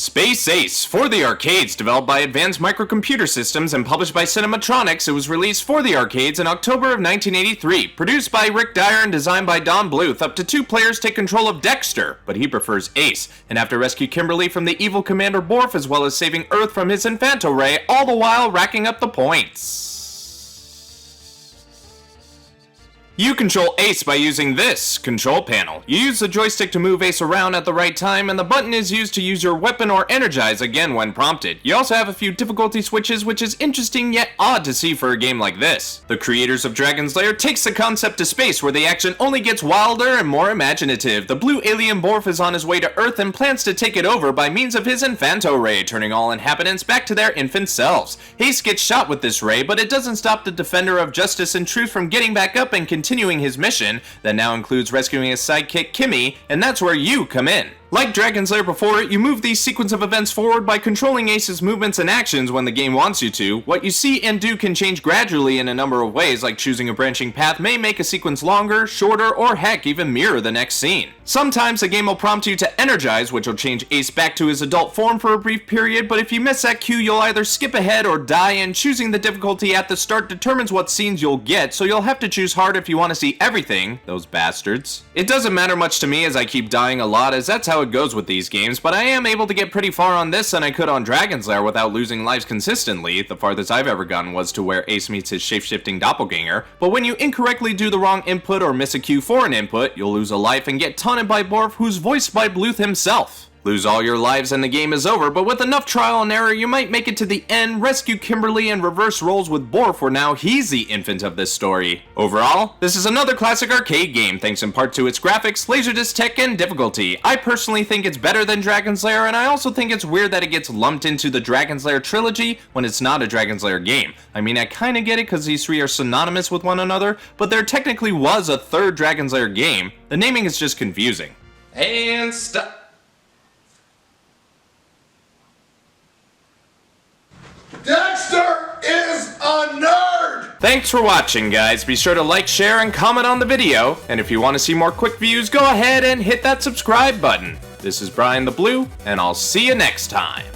Space Ace, for the arcades, developed by Advanced Microcomputer Systems and published by Cinematronics. It was released for the arcades in October of 1983. Produced by Rick Dyer and designed by Don Bluth, up to 2 players take control of Dexter, but he prefers Ace, and have to rescue Kimberly from the evil Commander Borf as well as saving Earth from his Infanto Ray, all the while racking up the points. You control Ace by using this control panel. You use the joystick to move Ace around at the right time, and the button is used to use your weapon or energize again when prompted. You also have a few difficulty switches, which is interesting yet odd to see for a game like this. The creators of Dragon's Lair takes the concept to space, where the action only gets wilder and more imaginative. The blue alien Borf is on his way to Earth and plans to take it over by means of his Infanto Ray, turning all inhabitants back to their infant selves. Ace gets shot with this ray, but it doesn't stop the Defender of Justice and Truth from getting back up and continuing his mission that now includes rescuing his sidekick Kimmy, and that's where you come in. Like Dragon's Lair before it, you move these sequence of events forward by controlling Ace's movements and actions when the game wants you to. What you see and do can change gradually in a number of ways, like choosing a branching path may make a sequence longer, shorter, or heck, even mirror the next scene. Sometimes the game will prompt you to energize, which will change Ace back to his adult form for a brief period, but if you miss that cue, you'll either skip ahead or die, and choosing the difficulty at the start determines what scenes you'll get, so you'll have to choose hard if you want to see everything, those bastards. It doesn't matter much to me as I keep dying a lot, as that's how it goes with these games, but I am able to get pretty far on this than I could on Dragon's Lair without losing lives consistently. The farthest I've ever gotten was to where Ace meets his shape-shifting doppelganger, but when you incorrectly do the wrong input or miss a cue for an input, you'll lose a life and get taunted by Borf, who's voiced by Bluth himself. Lose all your lives and the game is over, but with enough trial and error, you might make it to the end, rescue Kimberly, and reverse roles with Borf, where now he's the infant of this story. Overall, this is another classic arcade game, thanks in part to its graphics, LaserDisc tech, and difficulty. I personally think it's better than Dragon's Lair, and I also think it's weird that it gets lumped into the Dragon's Lair trilogy when it's not a Dragon's Lair game. I mean, I kinda get it because these three are synonymous with one another, but there technically was a third Dragon's Lair game. The naming is just confusing. And stop. Dexter is a nerd! Thanks for watching, guys. Be sure to like, share, and comment on the video. And if you want to see more quick views, go ahead and hit that subscribe button. This is BrianTheBlue, and I'll see you next time.